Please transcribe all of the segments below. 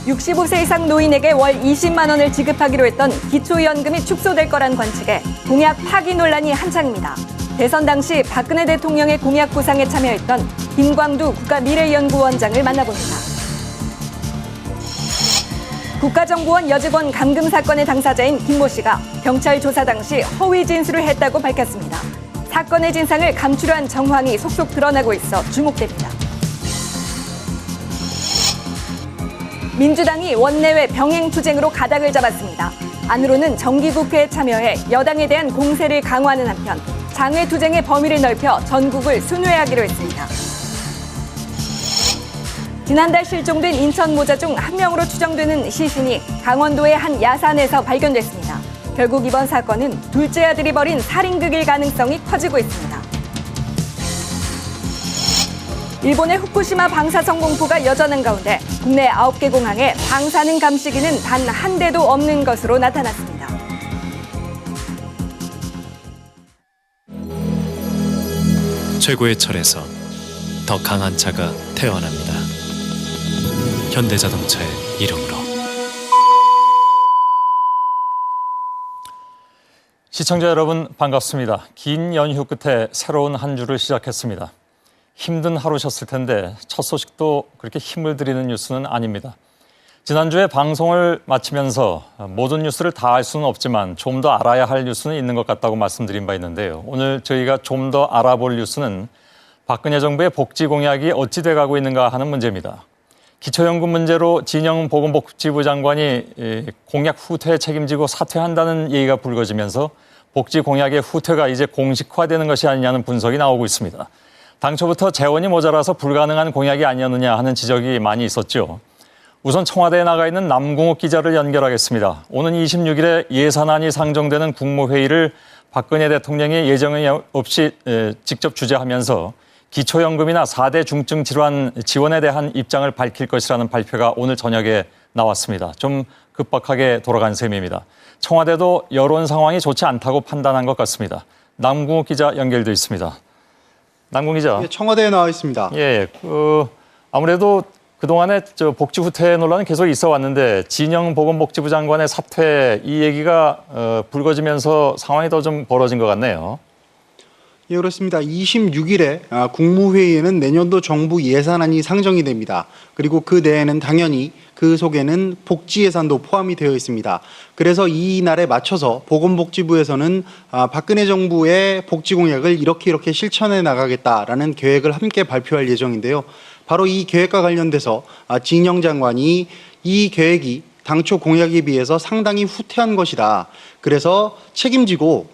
65세 이상 노인에게 월 20만 원을 지급하기로 했던 기초연금이 축소될 거란 관측에 공약 파기 논란이 한창입니다. 대선 당시 박근혜 대통령의 공약 구상에 참여했던 김광두 국가미래연구원장을 만나봅니다. 국가정보원 여직원 감금 사건의 당사자인 김모 씨가 경찰 조사 당시 허위 진술을 했다고 밝혔습니다. 사건의 진상을 감추려한 정황이 속속 드러나고 있어 주목됩니다. 민주당이 원내외 병행투쟁으로 가닥을 잡았습니다. 안으로는 정기국회에 참여해 여당에 대한 공세를 강화하는 한편 장외투쟁의 범위를 넓혀 전국을 순회하기로 했습니다. 지난달 실종된 인천 모자 중 한 명으로 추정되는 시신이 강원도의 한 야산에서 발견됐습니다. 결국 이번 사건은 둘째 아들이 벌인 살인극일 가능성이 커지고 있습니다. 일본의 후쿠시마 방사성 공포가 여전한 가운데 국내 9개 공항에 방사능 감시기는 단 한 대도 없는 것으로 나타났습니다. 최고의 철에서 더 강한 차가 태어납니다. 현대자동차의 이름으로. 시청자 여러분 반갑습니다. 긴 연휴 끝에 새로운 한 주를 시작했습니다. 힘든 하루셨을 텐데 첫 소식도 그렇게 힘을 들이는 뉴스는 아닙니다. 지난주에 방송을 마치면서 모든 뉴스를 다 알 수는 없지만 좀 더 알아야 할 뉴스는 있는 것 같다고 말씀드린 바 있는데요. 오늘 저희가 좀 더 알아볼 뉴스는 박근혜 정부의 복지 공약이 어찌 돼가고 있는가 하는 문제입니다. 기초연금 문제로 진영 보건복지부 장관이 공약 후퇴에 책임지고 사퇴한다는 얘기가 불거지면서 복지 공약의 후퇴가 이제 공식화되는 것이 아니냐는 분석이 나오고 있습니다. 당초부터 재원이 모자라서 불가능한 공약이 아니었느냐 하는 지적이 많이 있었죠. 우선 청와대에 나가 있는 남궁욱 기자를 연결하겠습니다. 오는 26일에 예산안이 상정되는 국무회의를 박근혜 대통령이 예정이 없이 직접 주재하면서 기초연금이나 4대 중증 질환 지원에 대한 입장을 밝힐 것이라는 발표가 오늘 저녁에 나왔습니다. 좀 급박하게 돌아간 셈입니다. 청와대도 여론 상황이 좋지 않다고 판단한 것 같습니다. 남궁욱 기자 연결돼 있습니다. 남궁 기자. 예, 청와대에 나와 있습니다. 예, 아무래도 그동안에 복지 후퇴 논란은 계속 있어 왔는데 진영 보건복지부 장관의 사퇴 이 얘기가 불거지면서 상황이 더 좀 벌어진 것 같네요. 예, 그렇습니다. 26일에 국무회의에는 내년도 정부 예산안이 상정이 됩니다. 그리고 그 내에는 당연히 그 속에는 복지 예산도 포함이 되어 있습니다. 그래서 이 날에 맞춰서 보건복지부에서는 박근혜 정부의 복지 공약을 이렇게 실천해 나가겠다라는 계획을 함께 발표할 예정인데요. 바로 이 계획과 관련돼서 진영 장관이 이 계획이 당초 공약에 비해서 상당히 후퇴한 것이다. 그래서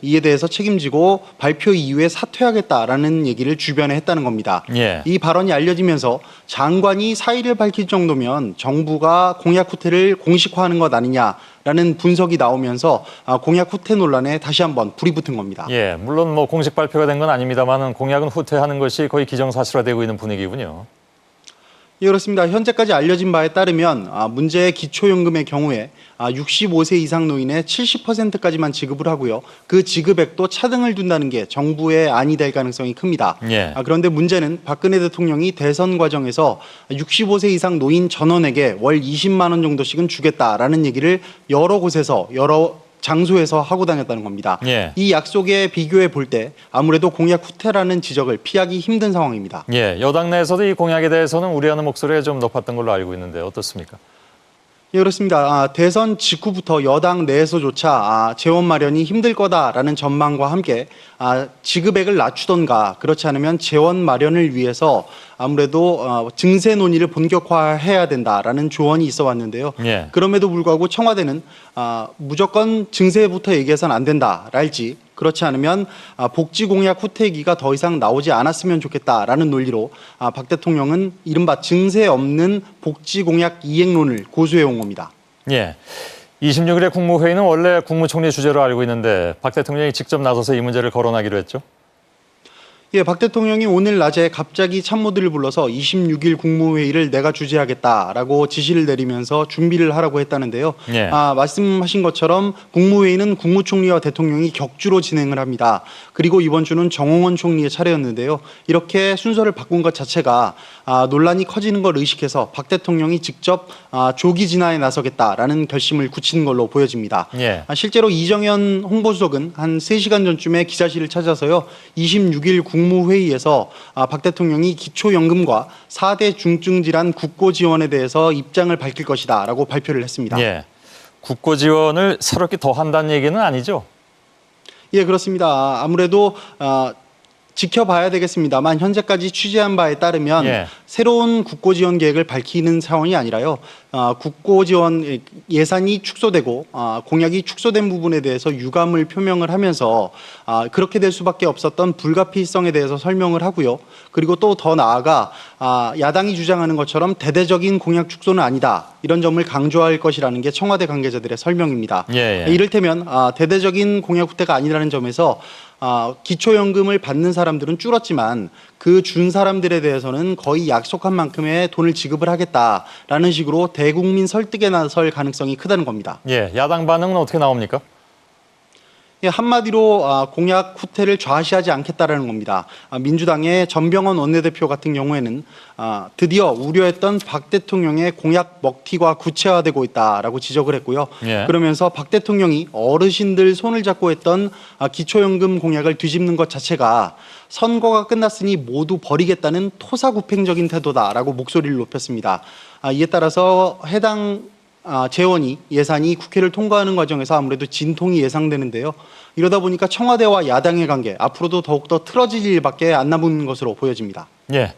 이에 대해서 책임지고 발표 이후에 사퇴하겠다라는 얘기를 주변에 했다는 겁니다. 예. 이 발언이 알려지면서 장관이 사의를 밝힐 정도면 정부가 공약 후퇴를 공식화하는 것 아니냐라는 분석이 나오면서 공약 후퇴 논란에 다시 한번 불이 붙은 겁니다. 예, 물론 뭐 공식 발표가 된 건 아닙니다만 공약은 후퇴하는 것이 거의 기정사실화되고 있는 분위기군요. 예, 그렇습니다. 현재까지 알려진 바에 따르면 문제의 기초연금의 경우에 65세 이상 노인의 70%까지만 지급을 하고요. 그 지급액도 차등을 둔다는 게 정부의 안이 될 가능성이 큽니다. 예. 그런데 문제는 박근혜 대통령이 대선 과정에서 65세 이상 노인 전원에게 월 20만 원 정도씩은 주겠다라는 얘기를 여러 곳에서 여러 장소에서 하고 다녔다는 겁니다. 예. 이 약속에 비교해 볼 때 아무래도 공약 후퇴라는 지적을 피하기 힘든 상황입니다. 예, 여당 내에서도 이 공약에 대해서는 우려하는 목소리가 좀 높았던 걸로 알고 있는데 어떻습니까? 예, 그렇습니다. 대선 직후부터 여당 내에서조차 재원 마련이 힘들 거다라는 전망과 함께 지급액을 낮추던가 그렇지 않으면 재원 마련을 위해서 아무래도 증세 논의를 본격화해야 된다라는 조언이 있어 왔는데요. 예. 그럼에도 불구하고 청와대는 무조건 증세부터 얘기해서는 안 된다랄지 그렇지 않으면 복지 공약 후퇴기가 더 이상 나오지 않았으면 좋겠다라는 논리로 박 대통령은 이른바 증세 없는 복지 공약 이행론을 고수해 온 겁니다. 예. 26일에 국무회의는 원래 국무총리 주재로 알고 있는데 박 대통령이 직접 나서서 이 문제를 거론하기로 했죠? 예, 박 대통령이 오늘 낮에 갑자기 참모들을 불러서 26일 국무회의를 내가 주재하겠다라고 지시를 내리면서 준비를 하라고 했다는데요. 예. 말씀하신 것처럼 국무회의는 국무총리와 대통령이 격주로 진행을 합니다. 그리고 이번 주는 정홍원 총리의 차례였는데요. 이렇게 순서를 바꾼 것 자체가 논란이 커지는 걸 의식해서 박 대통령이 직접 조기 진화에 나서겠다라는 결심을 굳힌 걸로 보여집니다. 예. 실제로 이정현 홍보수석은 한 3시간 전쯤에 기자실을 찾아서요. 26일 국무회의에서 박 대통령이 기초연금과 4대 중증질환 국고 지원에 대해서 입장을 밝힐 것이다 라고 발표를 했습니다. 예. 국고 지원을 새롭게 더 한다는 얘기는 아니죠? 예, 그렇습니다. 아무래도 지켜봐야 되겠습니다만 현재까지 취재한 바에 따르면 새로운 국고 지원 계획을 밝히는 차원이 아니라요. 국고 지원 예산이 축소되고 공약이 축소된 부분에 대해서 유감을 표명을 하면서 그렇게 될 수밖에 없었던 불가피성에 대해서 설명을 하고요. 그리고 또 더 나아가 야당이 주장하는 것처럼 대대적인 공약 축소는 아니다. 이런 점을 강조할 것이라는 게 청와대 관계자들의 설명입니다. 이를테면 대대적인 공약 후퇴가 아니라는 점에서 기초연금을 받는 사람들은 줄었지만 그 준 사람들에 대해서는 거의 약속한 만큼의 돈을 지급을 하겠다라는 식으로 대국민 설득에 나설 가능성이 크다는 겁니다. 예, 야당 반응은 어떻게 나옵니까? 예, 한마디로 공약 후퇴를 좌시하지 않겠다라는 겁니다. 민주당의 전병헌 원내대표 같은 경우에는 드디어 우려했던 박 대통령의 공약 먹튀가 구체화되고 있다라고 지적을 했고요. 그러면서 박 대통령이 어르신들 손을 잡고 했던 기초연금 공약을 뒤집는 것 자체가 선거가 끝났으니 모두 버리겠다는 토사구팽적인 태도다라고 목소리를 높였습니다. 이에 따라서 해당 재원이 예산이 국회를 통과하는 과정에서 아무래도 진통이 예상되는데요. 이러다 보니까 청와대와 야당의 관계 앞으로도 더욱더 틀어질 일밖에 안 남은 것으로 보여집니다. 예,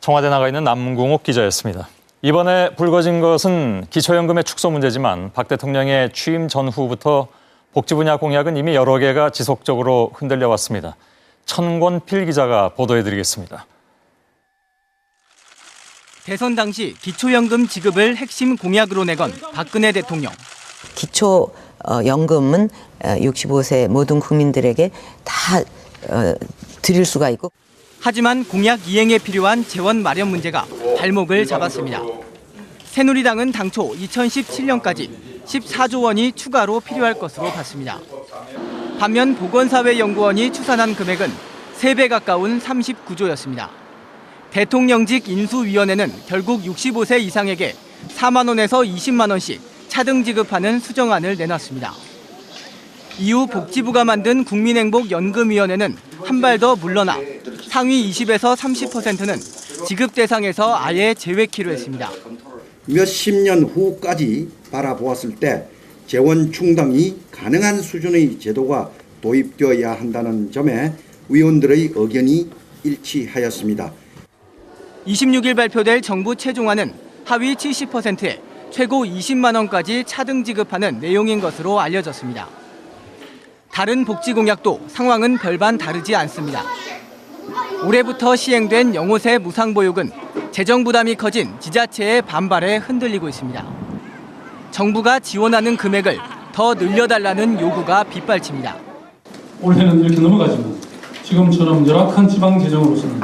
청와대 나가 있는 남궁옥 기자였습니다. 이번에 불거진 것은 기초연금의 축소 문제지만 박 대통령의 취임 전후부터 복지 분야 공약은 이미 여러 개가 지속적으로 흔들려 왔습니다. 천권필 기자가 보도해드리겠습니다. 대선 당시 기초연금 지급을 핵심 공약으로 내건 박근혜 대통령. 기초연금은 65세 모든 국민들에게 다 드릴 수가 있고. 하지만 공약 이행에 필요한 재원 마련 문제가 발목을 잡았습니다. 새누리당은 당초 2017년까지 14조 원이 추가로 필요할 것으로 봤습니다. 반면 보건사회연구원이 추산한 금액은 3배 가까운 39조였습니다. 대통령직 인수위원회는 결국 65세 이상에게 4만 원에서 20만 원씩 차등 지급하는 수정안을 내놨습니다. 이후 복지부가 만든 국민행복연금위원회는 한 발 더 물러나 상위 20에서 30%는 지급 대상에서 아예 제외키로 했습니다. 몇십 년 후까지 바라보았을 때 재원 충당이 가능한 수준의 제도가 도입되어야 한다는 점에 위원들의 의견이 일치하였습니다. 26일 발표될 정부 최종안은 하위 70%에 최고 20만 원까지 차등 지급하는 내용인 것으로 알려졌습니다. 다른 복지 공약도 상황은 별반 다르지 않습니다. 올해부터 시행된 영호세 무상보육은 재정 부담이 커진 지자체의 반발에 흔들리고 있습니다. 정부가 지원하는 금액을 더 늘려달라는 요구가 빗발칩니다. 올해는 이렇게 넘어가지만 지금처럼 열악한 지방 재정으로서는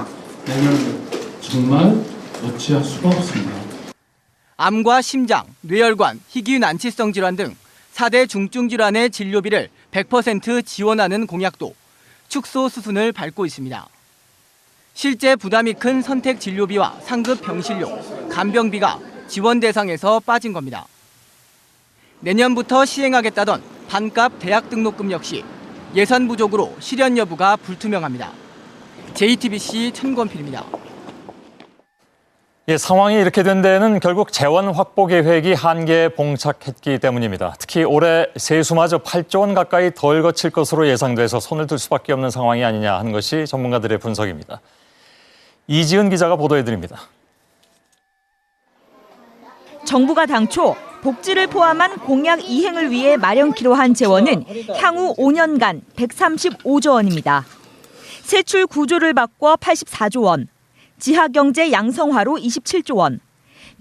내년을 정말 어찌할 수가 없습니다. 암과 심장, 뇌혈관, 희귀 난치성 질환 등 4대 중증 질환의 진료비를 100% 지원하는 공약도 축소 수순을 밟고 있습니다. 실제 부담이 큰 선택 진료비와 상급 병실료, 간병비가 지원 대상에서 빠진 겁니다. 내년부터 시행하겠다던 반값 대학 등록금 역시 예산 부족으로 실현 여부가 불투명합니다. JTBC 천권필입니다. 예, 상황이 이렇게 된 데에는 결국 재원 확보 계획이 한계에 봉착했기 때문입니다. 특히 올해 세수마저 8조 원 가까이 덜 거칠 것으로 예상돼서 손을 들 수밖에 없는 상황이 아니냐 하는 것이 전문가들의 분석입니다. 이지은 기자가 보도해드립니다. 정부가 당초 복지를 포함한 공약 이행을 위해 마련키로 한 재원은 향후 5년간 135조 원입니다. 세출 구조를 바꿔 84조 원, 지하경제 양성화로 27조 원,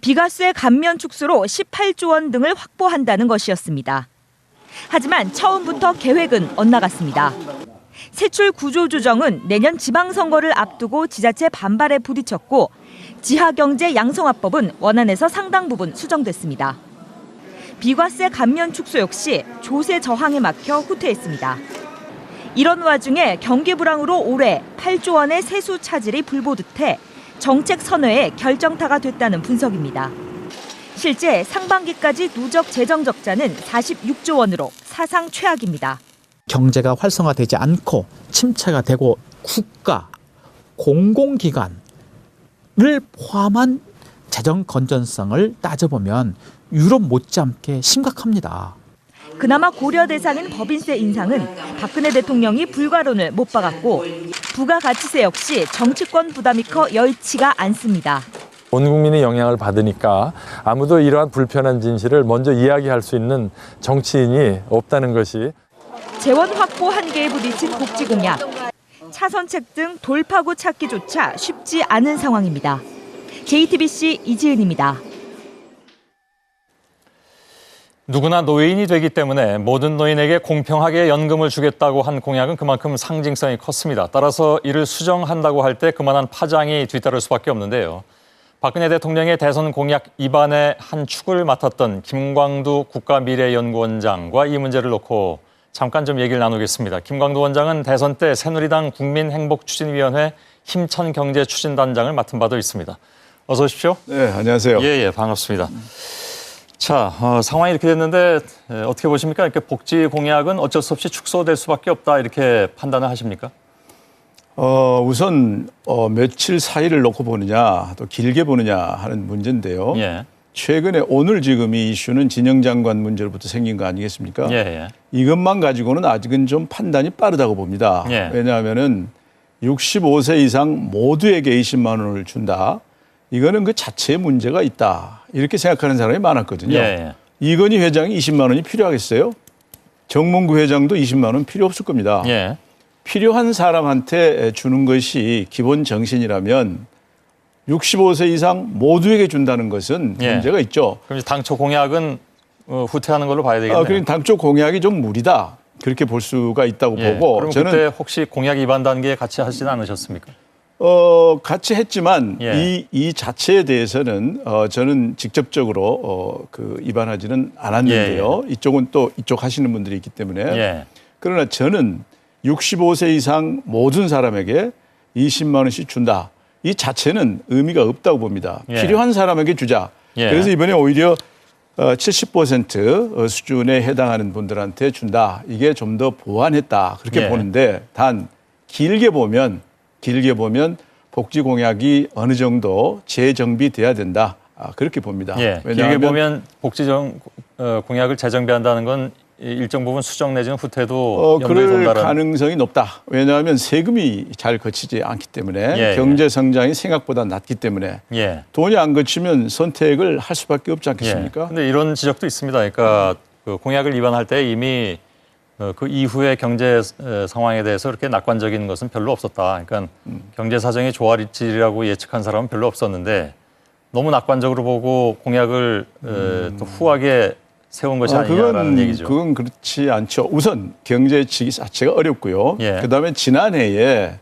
비과세 감면 축소로 18조 원 등을 확보한다는 것이었습니다. 하지만 처음부터 계획은 엇나갔습니다. 세출 구조 조정은 내년 지방선거를 앞두고 지자체 반발에 부딪혔고 지하경제 양성화법은 원안에서 상당 부분 수정됐습니다. 비과세 감면 축소 역시 조세 저항에 막혀 후퇴했습니다. 이런 와중에 경기 불황으로 올해 8조 원의 세수 차질이 불보듯해 정책 선회에 결정타가 됐다는 분석입니다. 실제 상반기까지 누적 재정 적자는 46조 원으로 사상 최악입니다. 경제가 활성화되지 않고 침체가 되고 국가, 공공기관을 포함한 재정 건전성을 따져보면 유럽 못지않게 심각합니다. 그나마 고려 대상인 법인세 인상은 박근혜 대통령이 불가론을 못 박았고 부가가치세 역시 정치권 부담이 커 여의치가 않습니다. 온 국민의 영향을 받으니까 아무도 이러한 불편한 진실을 먼저 이야기할 수 있는 정치인이 없다는 것이 재원 확보 한계에 부딪힌 복지 공약. 차선책 등 돌파구 찾기조차 쉽지 않은 상황입니다. JTBC 이지은입니다. 누구나 노인이 되기 때문에 모든 노인에게 공평하게 연금을 주겠다고 한 공약은 그만큼 상징성이 컸습니다. 따라서 이를 수정한다고 할 때 그만한 파장이 뒤따를 수밖에 없는데요. 박근혜 대통령의 대선 공약 입안의 한 축을 맡았던 김광두 국가미래연구원장과 이 문제를 놓고 잠깐 좀 얘기를 나누겠습니다. 김광두 원장은 대선 때 새누리당 국민행복추진위원회 힘천경제추진단장을 맡은 바도 있습니다. 어서 오십시오. 네, 안녕하세요. 예, 반갑습니다. 자, 상황이 이렇게 됐는데 어떻게 보십니까? 이렇게 복지 공약은 어쩔 수 없이 축소될 수밖에 없다 이렇게 판단을 하십니까? 우선 며칠 사이를 놓고 보느냐 또 길게 보느냐 하는 문제인데요. 예. 최근에 오늘 지금 이 이슈는 진영 장관 문제로부터 생긴 거 아니겠습니까? 예. 이것만 가지고는 아직은 좀 판단이 빠르다고 봅니다. 예. 왜냐하면은 65세 이상 모두에게 20만 원을 준다. 이거는 그 자체에 문제가 있다. 이렇게 생각하는 사람이 많았거든요. 예. 이건희 회장이 20만 원이 필요하겠어요? 정몽구 회장도 20만 원 필요 없을 겁니다. 예. 필요한 사람한테 주는 것이 기본 정신이라면 65세 이상 모두에게 준다는 것은 예. 문제가 있죠. 그럼 이제 당초 공약은 후퇴하는 걸로 봐야 되겠네요. 그러니까 당초 공약이 좀 무리다. 그렇게 볼 수가 있다고 예. 보고 그럼 저는 그때 혹시 공약 위반 단계에 같이 하시진 않으셨습니까? 같이 했지만 예. 이 자체에 대해서는 저는 직접적으로 위반하지는 않았는데요. 이쪽은 또 이쪽 하시는 분들이 있기 때문에 예. 그러나 저는 65세 이상 모든 사람에게 20만 원씩 준다. 이 자체는 의미가 없다고 봅니다. 예. 필요한 사람에게 주자. 예. 그래서 이번에 오히려 70% 수준에 해당하는 분들한테 준다. 이게 좀 더 보완했다. 그렇게 예. 보는데 단 길게 보면 복지 공약이 어느 정도 재정비돼야 된다. 그렇게 봅니다. 예. 길게 보면 복지 공약을 재정비한다는 건 일정 부분 수정 내지는 후퇴도 염두에 그럴 둔다는 가능성이 높다. 왜냐하면 세금이 잘 거치지 않기 때문에 예. 경제 성장이 생각보다 낮기 때문에 예. 돈이 안 거치면 선택을 할 수밖에 없지 않겠습니까? 그런데 이런 지적도 있습니다. 그러니까 그 공약을 위반할 때 이미 그 이후의 경제 상황에 대해서 그렇게 낙관적인 것은 별로 없었다. 그러니까 경제 사정이 좋아질이라고 예측한 사람은 별로 없었는데 너무 낙관적으로 보고 공약을 또 후하게 세운 것이 아니냐라는 얘기죠. 그건 그렇지 않죠. 우선 경제 지기 자체가 어렵고요. 예. 그다음에 지난해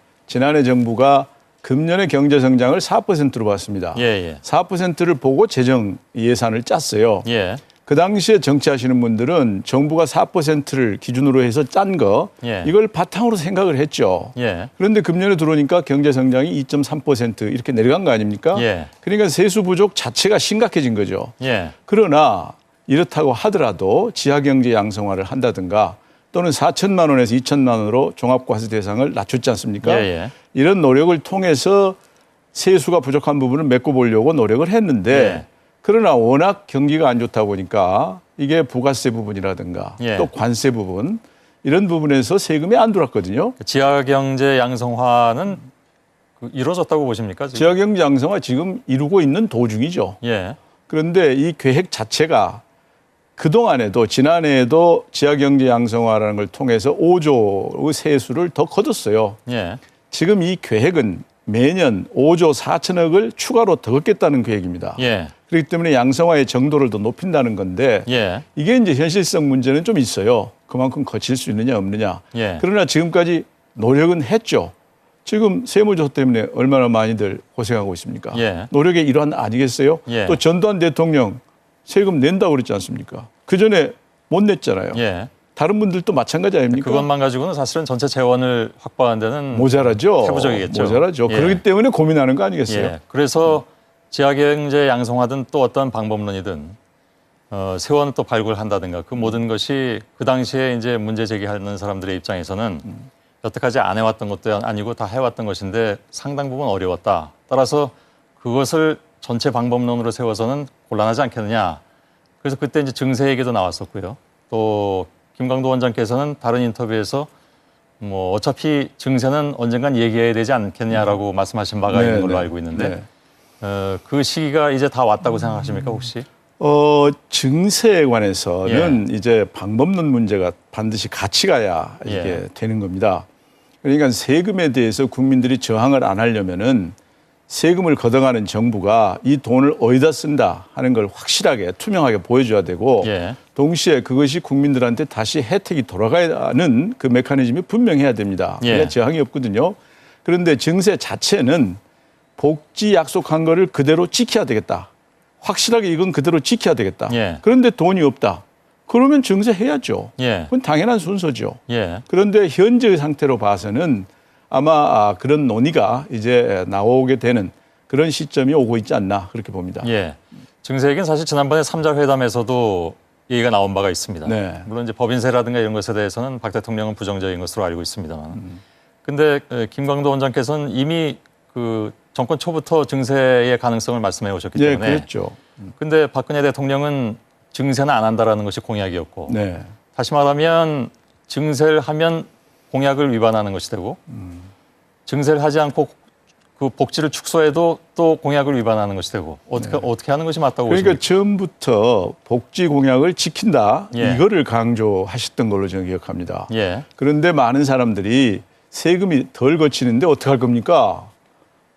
정부가 금년의 경제 성장을 4%로 봤습니다. 예. 4%를 보고 재정 예산을 짰어요. 예. 그 당시에 정치하시는 분들은 정부가 4%를 기준으로 해서 짠 거 예. 이걸 바탕으로 생각을 했죠. 예. 그런데 금년에 들어오니까 경제 성장이 2.3% 이렇게 내려간 거 아닙니까? 예. 그러니까 세수 부족 자체가 심각해진 거죠. 예. 그러나 이렇다고 하더라도 지하경제 양성화를 한다든가 또는 4천만 원에서 2천만 원으로 종합과세 대상을 낮췄지 않습니까? 예. 이런 노력을 통해서 세수가 부족한 부분을 메꿔보려고 노력을 했는데 예. 그러나 워낙 경기가 안 좋다 보니까 이게 부가세 부분이라든가 예. 또 관세 부분 이런 부분에서 세금이 안 들어왔거든요. 지하경제 양성화는 이루어졌다고 보십니까? 지금? 지하경제 양성화 지금 이루고 있는 도중이죠. 예. 그런데 이 계획 자체가 그동안에도 지난해에도 지하경제 양성화라는 걸 통해서 5조의 세수를 더 거뒀어요. 예. 지금 이 계획은 매년 5조 4천억을 추가로 더 걷겠다는 계획입니다. 예. 그렇기 때문에 양성화의 정도를 더 높인다는 건데 예. 이게 이제 현실성 문제는 좀 있어요. 그만큼 거칠 수 있느냐 없느냐. 예. 그러나 지금까지 노력은 했죠. 지금 세무조사 때문에 얼마나 많이들 고생하고 있습니까? 예. 노력의 일환 아니겠어요? 예. 또 전두환 대통령 세금 낸다고 그랬지 않습니까? 그전에 못 냈잖아요. 예. 다른 분들도 마찬가지 아닙니까? 그것만 가지고는 사실은 전체 재원을 확보하는 데는 모자라죠. 태부적이겠죠. 모자라죠. 예. 그렇기 때문에 고민하는 거 아니겠어요? 예. 그래서 지하경제 양성화든 또 어떤 방법론이든 세원 또 발굴한다든가 그 모든 것이 그 당시에 이제 문제 제기하는 사람들의 입장에서는 여태까지 안 해왔던 것도 아니고 다 해왔던 것인데 상당 부분 어려웠다. 따라서 그것을 전체 방법론으로 세워서는 곤란하지 않겠느냐. 그래서 그때 이제 증세 얘기도 나왔었고요. 또 김광도 원장께서는 다른 인터뷰에서 뭐 어차피 증세는 언젠간 얘기해야 되지 않겠냐라고 말씀하신 바가 있는 걸로 알고 있는데 그 시기가 이제 다 왔다고 생각하십니까 혹시? 증세에 관해서는 이제 방법론 문제가 반드시 같이 가야 이게 되는 겁니다. 그러니까 세금에 대해서 국민들이 저항을 안 하려면은 세금을 걷어가는 정부가 이 돈을 어디다 쓴다 하는 걸 확실하게 투명하게 보여줘야 되고 동시에 그것이 국민들한테 다시 혜택이 돌아가는 그 메커니즘이 분명해야 됩니다. 그러니까 저항이 없거든요. 그런데 증세 자체는 복지 약속한 거를 그대로 지켜야 되겠다. 확실하게 이건 그대로 지켜야 되겠다. 그런데 돈이 없다. 그러면 증세해야죠. 그건 당연한 순서죠. 그런데 현재의 상태로 봐서는 아마 그런 논의가 이제 나오게 되는 그런 시점이 오고 있지 않나 그렇게 봅니다. 증세 얘기는 사실 지난번에 3자 회담에서도 얘기가 나온 바가 있습니다. 물론 이제 법인세라든가 이런 것에 대해서는 박 대통령은 부정적인 것으로 알고 있습니다만. 근데 김광도 원장께서는 이미 그 정권 초부터 증세의 가능성을 말씀해 오셨기 때문에. 그렇죠. 근데 박근혜 대통령은 증세는 안 한다라는 것이 공약이었고. 다시 말하면 증세를 하면 공약을 위반하는 것이 되고 증세를 하지 않고 그 복지를 축소해도 또 공약을 위반하는 것이 되고 어떻게 하는 것이 맞다고 그러니까 보십니까? 처음부터 복지 공약을 지킨다 이거를 강조하셨던 걸로 저는 기억합니다. 그런데 많은 사람들이 세금이 덜 거치는데 어떻게 할 겁니까?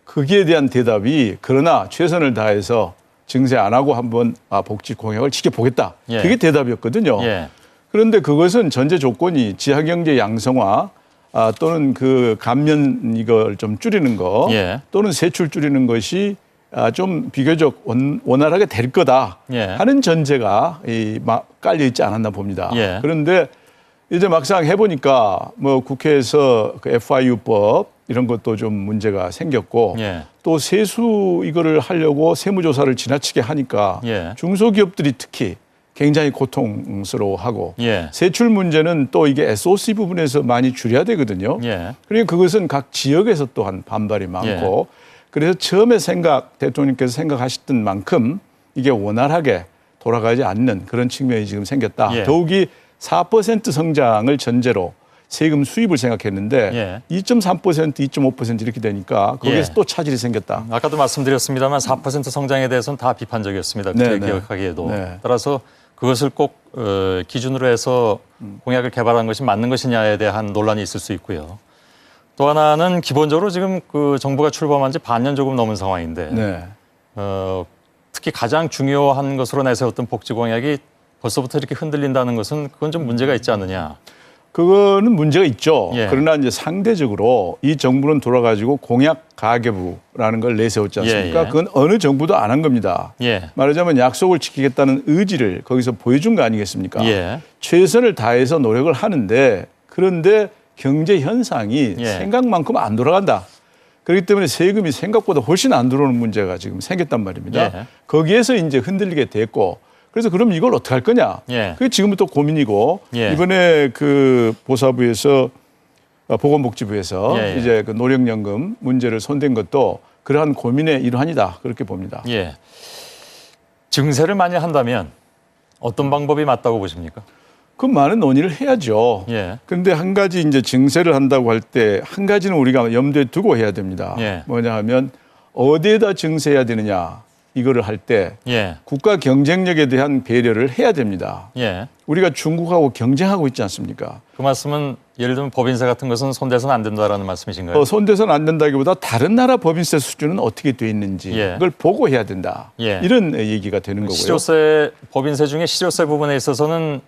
거기에 대한 대답이 그러나 최선을 다해서 증세 안 하고 한번 복지 공약을 지켜보겠다. 그게 대답이었거든요. 그런데 그것은 전제 조건이 지하경제 양성화 또는 그 감면 이걸 좀 줄이는 거 또는 세출 줄이는 것이 좀 비교적 원활하게 될 거다 하는 전제가 깔려 있지 않았나 봅니다. 그런데 이제 막상 해보니까 뭐 국회에서 그 FIU법 이런 것도 좀 문제가 생겼고 또 세수 이거를 하려고 세무조사를 지나치게 하니까 중소기업들이 특히 굉장히 고통스러워하고 세출 문제는 또 이게 SOC 부분에서 많이 줄여야 되거든요. 그리고 그것은 각 지역에서 또한 반발이 많고 그래서 처음에 대통령께서 생각하셨던 만큼 이게 원활하게 돌아가지 않는 그런 측면이 지금 생겼다. 더욱이 4% 성장을 전제로 세금 수입을 생각했는데 2.3%, 2.5% 이렇게 되니까 거기에서 또 차질이 생겼다. 아까도 말씀드렸습니다만 4% 성장에 대해서는 다 비판적이었습니다. 그때 기억하기에도. 따라서 그것을 꼭 기준으로 해서 공약을 개발한 것이 맞는 것이냐에 대한 논란이 있을 수 있고요. 또 하나는 기본적으로 지금 그 정부가 출범한 지 반년 조금 넘은 상황인데 특히 가장 중요한 것으로 내세웠던 복지 공약이 벌써부터 이렇게 흔들린다는 것은 그건 좀 문제가 있지 않느냐. 그거는 문제가 있죠. 그러나 이제 상대적으로 이 정부는 돌아가지고 공약 가계부라는 걸 내세웠지 않습니까? 그건 어느 정부도 안 한 겁니다. 말하자면 약속을 지키겠다는 의지를 거기서 보여준 거 아니겠습니까? 최선을 다해서 노력을 하는데 그런데 경제 현상이 생각만큼 안 돌아간다. 그렇기 때문에 세금이 생각보다 훨씬 안 들어오는 문제가 지금 생겼단 말입니다. 거기에서 이제 흔들리게 됐고 그래서 그럼 이걸 어떻게 할 거냐? 그게 지금부터 고민이고 이번에 그 보사부에서 보건복지부에서 이제 그 노령연금 문제를 손댄 것도 그러한 고민의 일환이다 그렇게 봅니다. 증세를 많이 한다면 어떤 방법이 맞다고 보십니까? 그 많은 논의를 해야죠. 그런데 한 가지 이제 증세를 한다고 할 때 한 가지는 우리가 염두에 두고 해야 됩니다. 뭐냐 하면 어디에다 증세해야 되느냐. 이거를 할 때 국가 경쟁력에 대한 배려를 해야 됩니다. 우리가 중국하고 경쟁하고 있지 않습니까? 그 말씀은 예를 들면 법인세 같은 것은 손대서는 안 된다라는 말씀이신가요? 손대서는 안 된다기보다 다른 나라 법인세 수준은 어떻게 돼 있는지 그걸 보고 해야 된다. 이런 얘기가 되는 거고요. 실효세, 법인세 중에 실효세 부분에 있어서는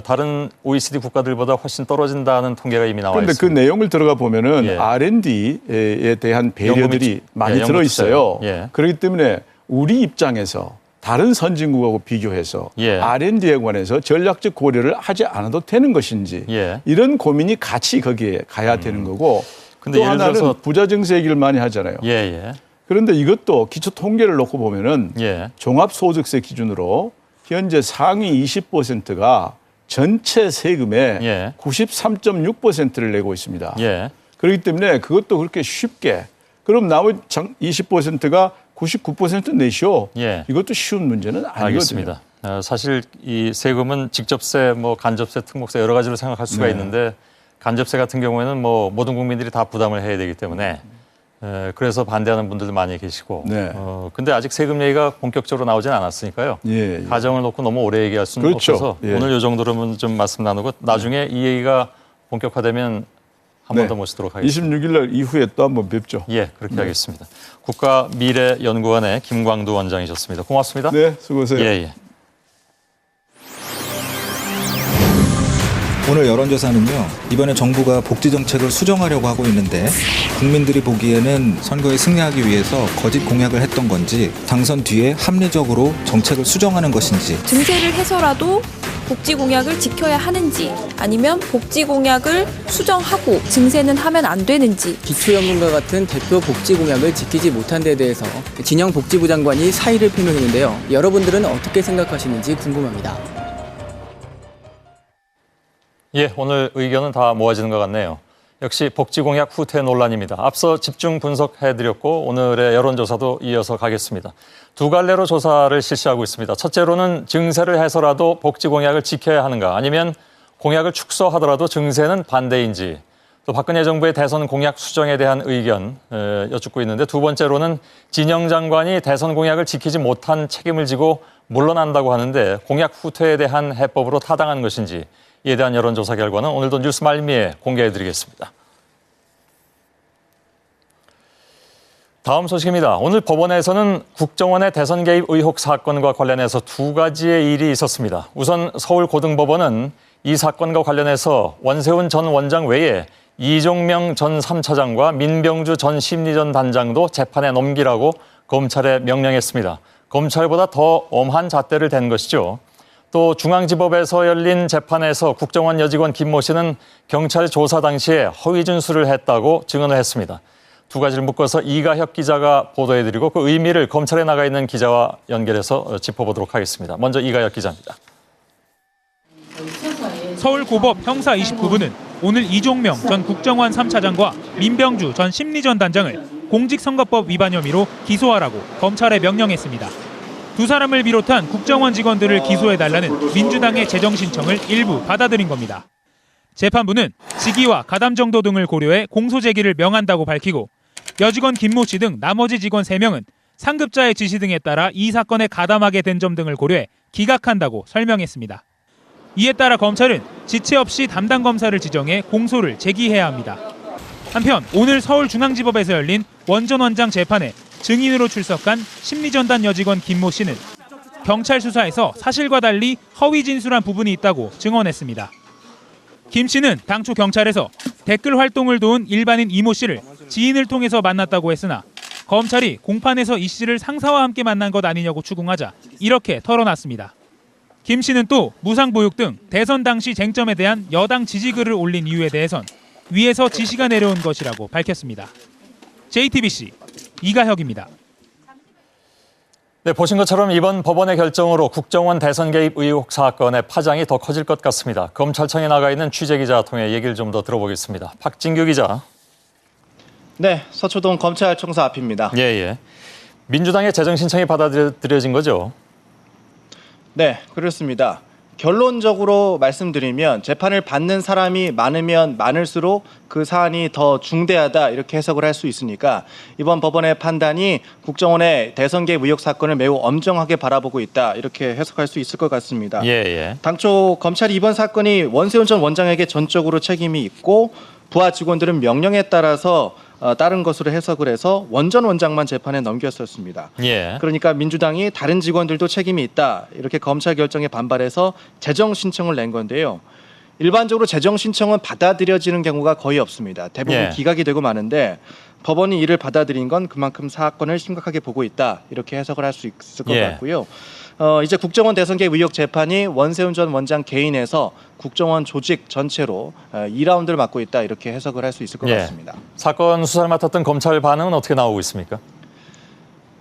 다른 OECD 국가들보다 훨씬 떨어진다는 통계가 이미 나와 그런데 있습니다. 그 내용을 들어가 보면은 예. R&D에 대한 배려들이 많이 연금이 들어 있어요. 예. 그렇기 때문에 우리 입장에서 다른 선진국하고 비교해서 예. R&D에 관해서 전략적 고려를 하지 않아도 되는 것인지 예. 이런 고민이 같이 거기에 가야 되는 거고 근데 또 예를 하나는 들어서 부자 증세 얘기를 많이 하잖아요. 예, 예. 그런데 이것도 기초 통계를 놓고 보면은 예. 종합소득세 기준으로 현재 상위 20%가 전체 세금의 예. 93.6%를 내고 있습니다. 예. 그렇기 때문에 그것도 그렇게 쉽게 그럼 나머지 20%가 99% 내시오. 예. 이것도 쉬운 문제는 아니거든요. 알겠습니다. 사실 이 세금은 직접세, 뭐 간접세, 특목세 여러 가지로 생각할 수가 네. 있는데 간접세 같은 경우에는 뭐 모든 국민들이 다 부담을 해야 되기 때문에 그래서 반대하는 분들도 많이 계시고. 네. 근데 아직 세금 얘기가 본격적으로 나오진 않았으니까요. 예, 예. 가정을 놓고 너무 오래 얘기할 수는 그렇죠. 없어서 예. 오늘 이 정도로는 좀 말씀 나누고 나중에 이 얘기가 본격화되면 한 번 더 모시도록 하겠습니다. 26일 날 이후에 또 한번 뵙죠. 예, 그렇게 하겠습니다. 국가미래연구원의 김광두 원장이셨습니다. 고맙습니다. 네, 수고하세요. 예, 예. 오늘 여론조사는요, 이번에 정부가 복지 정책을 수정하려고 하고 있는데 국민들이 보기에는 선거에 승리하기 위해서 거짓 공약을 했던 건지 당선 뒤에 합리적으로 정책을 수정하는 것인지 증세를 해서라도 복지 공약을 지켜야 하는지 아니면 복지 공약을 수정하고 증세는 하면 안 되는지 기초연금과 같은 대표 복지 공약을 지키지 못한 데 대해서 진영 복지부 장관이 사의를 표명했는데요. 여러분들은 어떻게 생각하시는지 궁금합니다. 예, 오늘 의견은 다 모아지는 것 같네요. 역시 복지공약 후퇴 논란입니다. 앞서 집중 분석해드렸고 오늘의 여론조사도 이어서 가겠습니다. 두 갈래로 조사를 실시하고 있습니다. 첫째로는 증세를 해서라도 복지공약을 지켜야 하는가 아니면 공약을 축소하더라도 증세는 반대인지 또 박근혜 정부의 대선 공약 수정에 대한 의견 여쭙고 있는데 두 번째로는 진영 장관이 대선 공약을 지키지 못한 책임을 지고 물러난다고 하는데 공약 후퇴에 대한 해법으로 타당한 것인지 이에 대한 여론조사 결과는 오늘도 뉴스 말미에 공개해드리겠습니다. 다음 소식입니다. 오늘 법원에서는 국정원의 대선 개입 의혹 사건과 관련해서 두 가지의 일이 있었습니다. 우선 서울고등법원은 이 사건과 관련해서 원세훈 전 원장 외에 이종명 전 3차장과 민병주 전 심리전 단장도 재판에 넘기라고 검찰에 명령했습니다. 검찰보다 더 엄한 잣대를 댄 것이죠. 또 중앙지법에서 열린 재판에서 국정원 여직원 김모 씨는 경찰 조사 당시에 허위 준술을 했다고 증언을 했습니다. 두 가지를 묶어서 이가혁 기자가 보도해드리고 그 의미를 검찰에 나가 있는 기자와 연결해서 짚어보도록 하겠습니다. 먼저 이가혁 기자입니다. 서울고법 형사 29부는 오늘 이종명 전 국정원 3차장과 민병주 전 심리전 단장을 공직선거법 위반 혐의로 기소하라고 검찰에 명령했습니다. 두 사람을 비롯한 국정원 직원들을 기소해달라는 민주당의 재정 신청을 일부 받아들인 겁니다. 재판부는 직위와 가담 정도 등을 고려해 공소 제기를 명한다고 밝히고 여직원 김모 씨 등 나머지 직원 3명은 상급자의 지시 등에 따라 이 사건에 가담하게 된 점 등을 고려해 기각한다고 설명했습니다. 이에 따라 검찰은 지체 없이 담당 검사를 지정해 공소를 제기해야 합니다. 한편 오늘 서울중앙지법에서 열린 원 전 원장 재판에 증인으로 출석한 심리전단 여직원 김모 씨는 경찰 수사에서 사실과 달리 허위 진술한 부분이 있다고 증언했습니다. 김 씨는 당초 경찰에서 댓글 활동을 도운 일반인 이모 씨를 지인을 통해서 만났다고 했으나 검찰이 공판에서 이 씨를 상사와 함께 만난 것 아니냐고 추궁하자 이렇게 털어놨습니다. 김 씨는 또 무상보육 등 대선 당시 쟁점에 대한 여당 지지글을 올린 이유에 대해선 위에서 지시가 내려온 것이라고 밝혔습니다. JTBC 이가혁입니다. 네, 보신 것처럼 이번 법원의 결정으로 국정원 대선 개입 의혹 사건의 파장이 더 커질 것 같습니다. 검찰청에 나가 있는 취재기자 통해 얘기를 좀 더 들어보겠습니다. 박진규 기자. 네, 서초동 검찰청사 앞입니다. 예. 민주당의 재정 신청이 받아들여진 거죠? 네, 그렇습니다. 결론적으로 말씀드리면 재판을 받는 사람이 많으면 많을수록 그 사안이 더 중대하다 이렇게 해석을 할 수 있으니까 이번 법원의 판단이 국정원의 대선 개입 의혹 사건을 매우 엄정하게 바라보고 있다 이렇게 해석할 수 있을 것 같습니다. 예. 당초 검찰이 이번 사건이 원세훈 전 원장에게 전적으로 책임이 있고 부하 직원들은 명령에 따라서 따른 것으로 해석을 해서 원전 원장만 재판에 넘겼었습니다. 예. 그러니까 민주당이 다른 직원들도 책임이 있다 이렇게 검찰 결정에 반발해서 재정 신청을 낸 건데요. 일반적으로 재정 신청은 받아들여지는 경우가 거의 없습니다. 대부분 예. 기각이 되고 마는데 법원이 이를 받아들인 건 그만큼 사건을 심각하게 보고 있다 이렇게 해석을 할 수 있을 것 예. 같고요. 이제 국정원 대선 개입 의혹 재판이 원세훈 전 원장 개인에서 국정원 조직 전체로 2라운드를 맡고 있다 이렇게 해석을 할 수 있을 것 예. 같습니다. 사건 수사를 맡았던 검찰 반응은 어떻게 나오고 있습니까?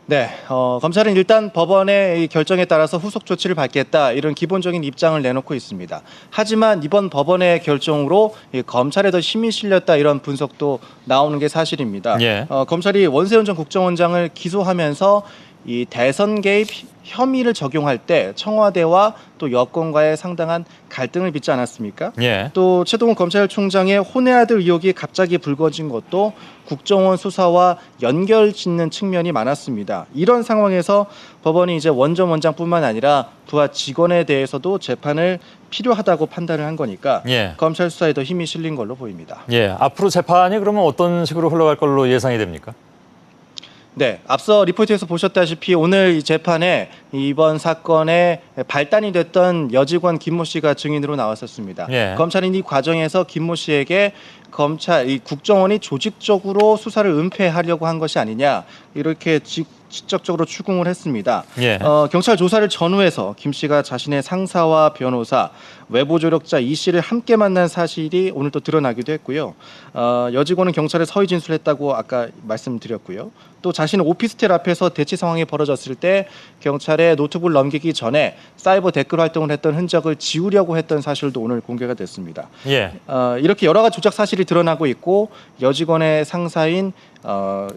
네, 검찰은 일단 법원의 이 결정에 따라서 후속 조치를 받겠다 이런 기본적인 입장을 내놓고 있습니다. 하지만 이번 법원의 결정으로 이 검찰에 더 힘이 실렸다 이런 분석도 나오는 게 사실입니다. 예. 검찰이 원세훈 전 국정원장을 기소하면서 이 대선 개입 혐의를 적용할 때 청와대와 또 여권과의 상당한 갈등을 빚지 않았습니까? 예. 또 최동훈 검찰총장의 혼외 아들 의혹이 갑자기 불거진 것도 국정원 수사와 연결 짓는 측면이 많았습니다. 이런 상황에서 법원이 이제 원전 원장뿐만 아니라 부하 직원에 대해서도 재판을 필요하다고 판단을 한 거니까 예. 검찰 수사에 더 힘이 실린 걸로 보입니다. 예. 앞으로 재판이 그러면 어떤 식으로 흘러갈 걸로 예상이 됩니까? 네, 앞서 리포트에서 보셨다시피 오늘 이 재판에 이번 사건의 발단이 됐던 여직원 김모 씨가 증인으로 나왔었습니다. 예. 검찰은 이 과정에서 김모 씨에게 이 국정원이 조직적으로 수사를 은폐하려고 한 것이 아니냐 이렇게 직접적으로 추궁을 했습니다. 예. 경찰 조사를 전후해서 김 씨가 자신의 상사와 변호사, 외부 조력자 이 씨를 함께 만난 사실이 오늘 또 드러나기도 했고요. 여직원은 경찰에 서의 진술했다고 아까 말씀드렸고요. 또 자신은 오피스텔 앞에서 대치 상황이 벌어졌을 때 경찰에 노트북을 넘기기 전에 사이버 댓글 활동을 했던 흔적을 지우려고 했던 사실도 오늘 공개가 됐습니다. 예. 이렇게 여러 가지 조작 사실이 드러나고 있고 여직원의 상사인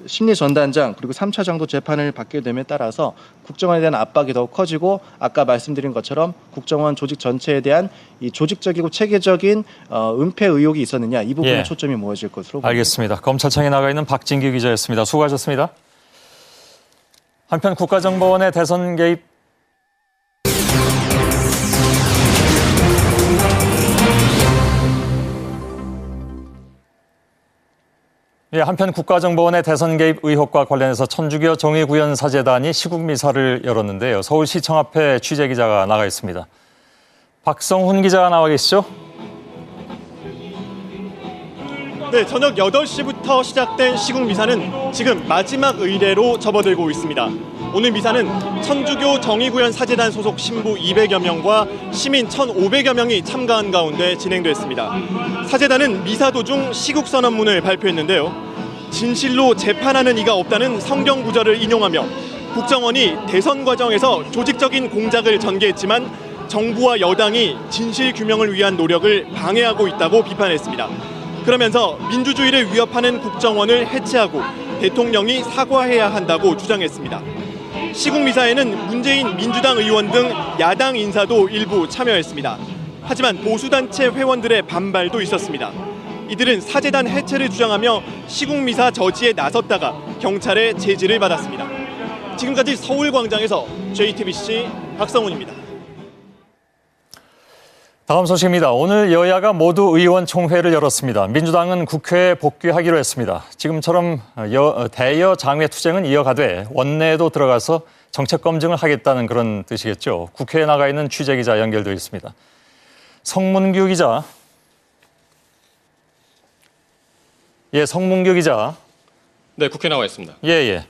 심리 전단장 그리고 3차장도 재판을 받게 됨에 따라서 국정원에 대한 압박이 더욱 커지고 아까 말씀드린 것처럼 국정원 조직 전체에 대한 이 조직적이고 체계적인 은폐 의혹이 있었느냐 이 부분에 예. 초점이 모아질 것으로 보입니다. 알겠습니다. 검찰청에 나가 있는 박진규 기자였습니다. 수고하셨습니다. 한편 국가정보원의 대선 개입 예, 한편 국가정보원의 대선 개입 의혹과 관련해서 천주교 정의구현사재단이 시국미사를 열었는데요. 서울시청 앞에 취재기자가 나가 있습니다. 박성훈 기자가 나와 계시죠? 네, 저녁 8시부터 시작된 시국미사는 지금 마지막 의례로 접어들고 있습니다. 오늘 미사는 천주교 정의구현사재단 소속 신부 200여 명과 시민 1,500여 명이 참가한 가운데 진행됐습니다. 사재단은 미사 도중 시국선언문을 발표했는데요. 진실로 재판하는 이가 없다는 성경 구절을 인용하며 국정원이 대선 과정에서 조직적인 공작을 전개했지만 정부와 여당이 진실 규명을 위한 노력을 방해하고 있다고 비판했습니다. 그러면서 민주주의를 위협하는 국정원을 해체하고 대통령이 사과해야 한다고 주장했습니다. 시국미사에는 문재인 민주당 의원 등 야당 인사도 일부 참여했습니다. 하지만 보수단체 회원들의 반발도 있었습니다. 이들은 사재단 해체를 주장하며 시국미사 저지에 나섰다가 경찰의 제지를 받았습니다. 지금까지 서울광장에서 JTBC 박성훈입니다. 다음 소식입니다. 오늘 여야가 모두 의원총회를 열었습니다. 민주당은 국회에 복귀하기로 했습니다. 지금처럼 대여 장외 투쟁은 이어가되 원내에도 들어가서 정책 검증을 하겠다는 그런 뜻이겠죠. 국회에 나가 있는 취재기자 연결되어 있습니다. 성문규 기자. 예, 성문규 기자. 네, 국회에 나와 있습니다. 예.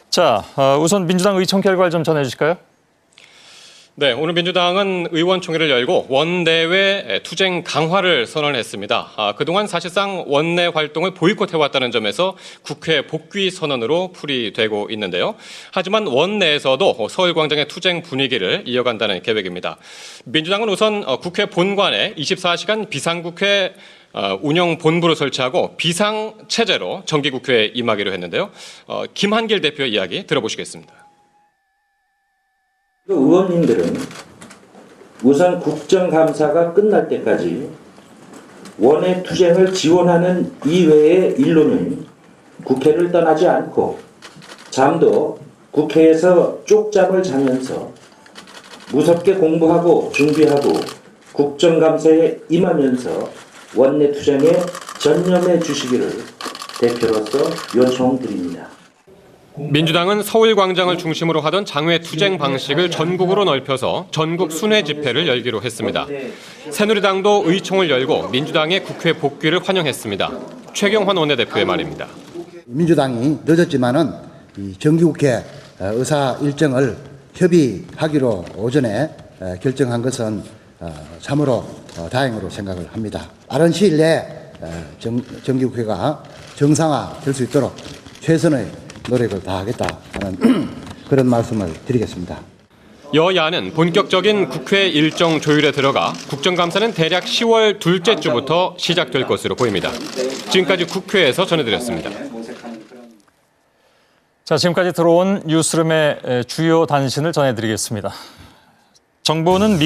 자, 우선 민주당 의총 결과를 좀 전해주실까요? 네, 오늘 민주당은 의원총회를 열고 원내외 투쟁 강화를 선언했습니다. 그동안 사실상 원내 활동을 보이콧해왔다는 점에서 국회 복귀 선언으로 풀이되고 있는데요. 하지만 원내에서도 서울광장의 투쟁 분위기를 이어간다는 계획입니다. 민주당은 우선 국회 본관에 24시간 비상국회 운영 본부를 설치하고 비상체제로 정기국회에 임하기로 했는데요. 김한길 대표의 이야기 들어보시겠습니다. 의원님들은 우선 국정감사가 끝날 때까지 원외 투쟁을 지원하는 이외의 일로는 국회를 떠나지 않고 잠도 국회에서 쪽잠을 자면서 무섭게 공부하고 준비하고 국정감사에 임하면서 원내 투쟁에 전념해 주시기를 대표로서 요청드립니다. 민주당은 서울광장을 중심으로 하던 장외 투쟁 방식을 전국으로 넓혀서 전국 순회 집회를 열기로 했습니다. 새누리당도 의총을 열고 민주당의 국회 복귀를 환영했습니다. 최경환 원내대표의 말입니다. 민주당이 늦었지만은 이 정기국회 의사 일정을 협의하기로 오전에 결정한 것은 참으로 다행으로 생각을 합니다. 빠른 시일 내에 정기국회가 정상화될 수 있도록 최선의 노력을 다하겠다 하는 그런 말씀을 드리겠습니다. 여야는 본격적인 국회 일정 조율에 들어가 국정감사는 대략 10월 둘째 주부터 시작될 것으로 보입니다. 지금까지 국회에서 전해드렸습니다. 자, 지금까지 들어온 뉴스룸의 주요 단신을 전해드리겠습니다. 정부는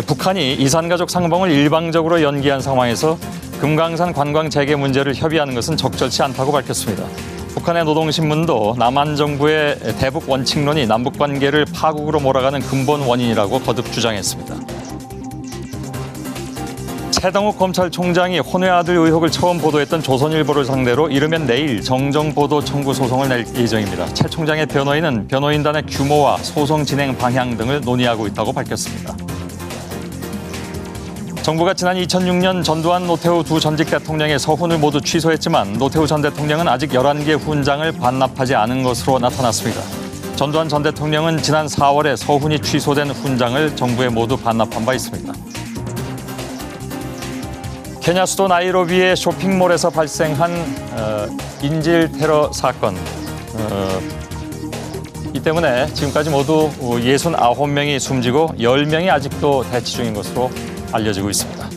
북한이 이산가족 상봉을 일방적으로 연기한 상황에서 금강산 관광 재개 문제를 협의하는 것은 적절치 않다고 밝혔습니다. 북한의 노동신문도 남한 정부의 대북 원칙론이 남북 관계를 파국으로 몰아가는 근본 원인이라고 거듭 주장했습니다. 최동욱 검찰총장이 혼외 아들 의혹을 처음 보도했던 조선일보를 상대로 이르면 내일 정정보도 청구 소송을 낼 예정입니다. 최 총장의 변호인은 변호인단의 규모와 소송 진행 방향 등을 논의하고 있다고 밝혔습니다. 정부가 지난 2006년 전두환, 노태우 두 전직 대통령의 서훈을 모두 취소했지만 노태우 전 대통령은 아직 11개 훈장을 반납하지 않은 것으로 나타났습니다. 전두환 전 대통령은 지난 4월에 서훈이 취소된 훈장을 정부에 모두 반납한 바 있습니다. 케냐 수도 나이로비의 쇼핑몰에서 발생한 인질 테러 사건. 이 때문에 지금까지 모두 69명이 숨지고 10명이 아직도 대치 중인 것으로 알려지고 있습니다.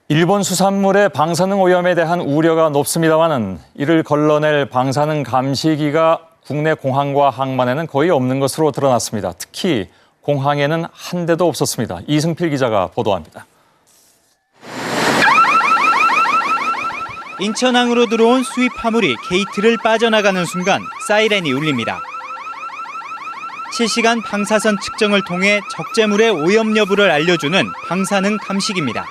일본 수산물의 방사능 오염에 대한 우려가 높습니다마는 이를 걸러낼 방사능 감시기가 국내 공항과 항만에는 거의 없는 것으로 드러났습니다. 특히 공항에는 한 대도 없었습니다. 이승필 기자가 보도합니다. 인천항으로 들어온 수입 화물이 게이트를 빠져나가는 순간 사이렌이 울립니다. 실시간 방사선 측정을 통해 적재물의 오염 여부를 알려주는 방사능 감시기입니다.